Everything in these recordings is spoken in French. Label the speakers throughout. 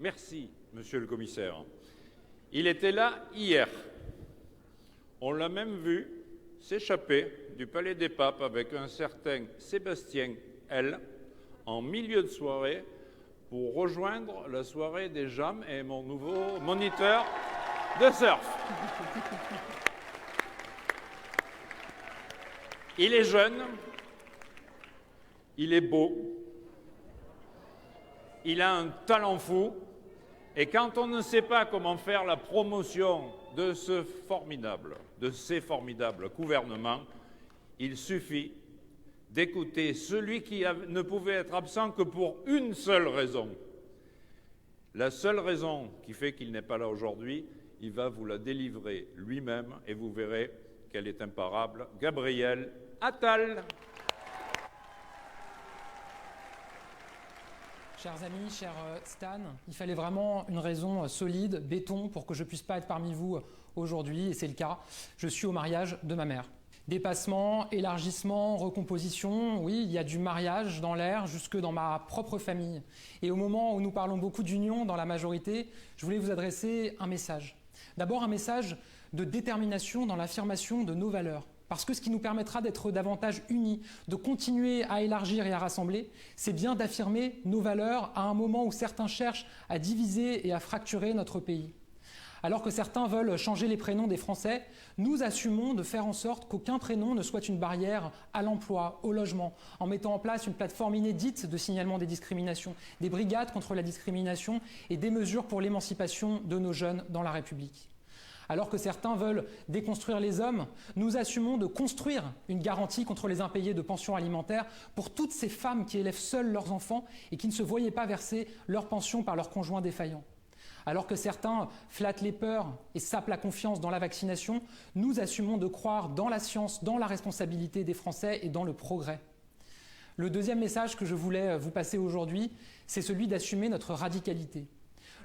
Speaker 1: Merci, monsieur le commissaire. Il était là hier. On l'a même vu s'échapper du Palais des Papes avec un certain Sébastien L. en milieu de soirée pour rejoindre la soirée des Jam et mon nouveau moniteur de surf. Il est jeune, il est beau, il a un talent fou, et quand on ne sait pas comment faire la promotion de ces formidables gouvernements, il suffit d'écouter celui qui ne pouvait être absent que pour une seule raison. La seule raison qui fait qu'il n'est pas là aujourd'hui, il va vous la délivrer lui-même et vous verrez qu'elle est imparable. Gabriel Attal.
Speaker 2: Chers amis, cher Stan, il fallait vraiment une raison solide, béton, pour que je ne puisse pas être parmi vous aujourd'hui, et c'est le cas. Je suis au mariage de ma mère. Dépassement, élargissement, recomposition, oui, il y a du mariage dans l'air jusque dans ma propre famille. Et au moment où nous parlons beaucoup d'union dans la majorité, je voulais vous adresser un message. D'abord un message de détermination dans l'affirmation de nos valeurs. Parce que ce qui nous permettra d'être davantage unis, de continuer à élargir et à rassembler, c'est bien d'affirmer nos valeurs à un moment où certains cherchent à diviser et à fracturer notre pays. Alors que certains veulent changer les prénoms des Français, nous assumons de faire en sorte qu'aucun prénom ne soit une barrière à l'emploi, au logement, en mettant en place une plateforme inédite de signalement des discriminations, des brigades contre la discrimination et des mesures pour l'émancipation de nos jeunes dans la République. Alors que certains veulent déconstruire les hommes, nous assumons de construire une garantie contre les impayés de pensions alimentaires pour toutes ces femmes qui élèvent seules leurs enfants et qui ne se voyaient pas verser leur pension par leur conjoint défaillant. Alors que certains flattent les peurs et sapent la confiance dans la vaccination, nous assumons de croire dans la science, dans la responsabilité des Français et dans le progrès. Le deuxième message que je voulais vous passer aujourd'hui, c'est celui d'assumer notre radicalité.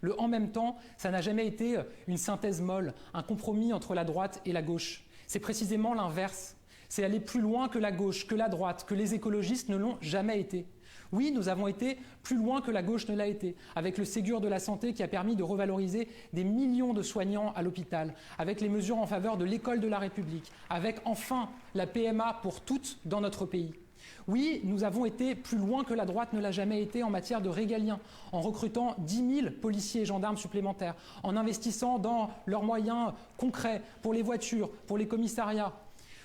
Speaker 2: Le « en même temps », ça n'a jamais été une synthèse molle, un compromis entre la droite et la gauche. C'est précisément l'inverse. C'est aller plus loin que la gauche, que la droite, que les écologistes ne l'ont jamais été. Oui, nous avons été plus loin que la gauche ne l'a été, avec le Ségur de la santé qui a permis de revaloriser des millions de soignants à l'hôpital, avec les mesures en faveur de l'école de la République, avec enfin la PMA pour toutes dans notre pays. Oui, nous avons été plus loin que la droite ne l'a jamais été en matière de régalien, en recrutant 10 000 policiers et gendarmes supplémentaires, en investissant dans leurs moyens concrets pour les voitures, pour les commissariats.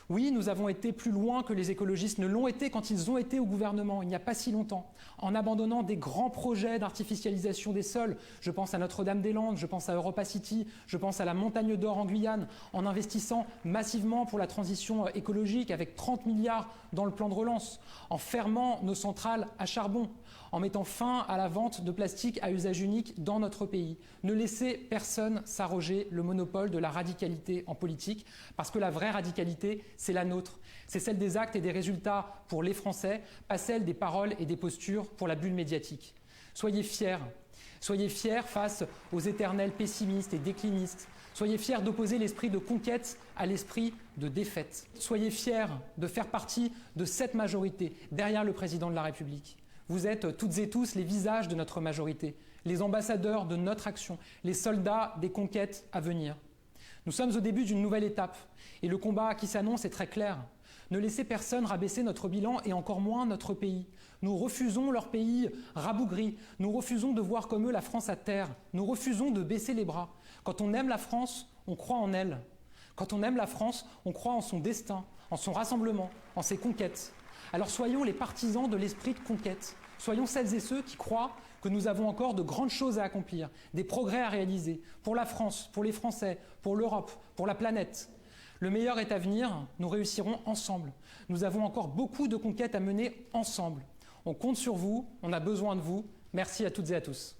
Speaker 2: Oui, nous avons été plus loin que les écologistes ne l'ont été quand ils ont été au gouvernement, il n'y a pas si longtemps, en abandonnant des grands projets d'artificialisation des sols. Je pense à Notre-Dame-des-Landes, je pense à Europa City, je pense à la Montagne d'Or en Guyane, en investissant massivement pour la transition écologique avec 30 milliards dans le plan de relance, en fermant nos centrales à charbon, en mettant fin à la vente de plastique à usage unique dans notre pays. Ne laissez personne s'arroger le monopole de la radicalité en politique, parce que la vraie radicalité, c'est la nôtre. C'est celle des actes et des résultats pour les Français, pas celle des paroles et des postures pour la bulle médiatique. Soyez fiers face aux éternels pessimistes et déclinistes. Soyez fiers d'opposer l'esprit de conquête à l'esprit de défaite. Soyez fiers de faire partie de cette majorité derrière le président de la République. Vous êtes toutes et tous les visages de notre majorité, les ambassadeurs de notre action, les soldats des conquêtes à venir. Nous sommes au début d'une nouvelle étape et le combat qui s'annonce est très clair. Ne laissez personne rabaisser notre bilan et encore moins notre pays. Nous refusons leur pays rabougri. Nous refusons de voir comme eux la France à terre. Nous refusons de baisser les bras. Quand on aime la France, on croit en elle. Quand on aime la France, on croit en son destin, en son rassemblement, en ses conquêtes. Alors soyons les partisans de l'esprit de conquête. Soyons celles et ceux qui croient que nous avons encore de grandes choses à accomplir, des progrès à réaliser pour la France, pour les Français, pour l'Europe, pour la planète. Le meilleur est à venir, nous réussirons ensemble. Nous avons encore beaucoup de conquêtes à mener ensemble. On compte sur vous, on a besoin de vous. Merci à toutes et à tous.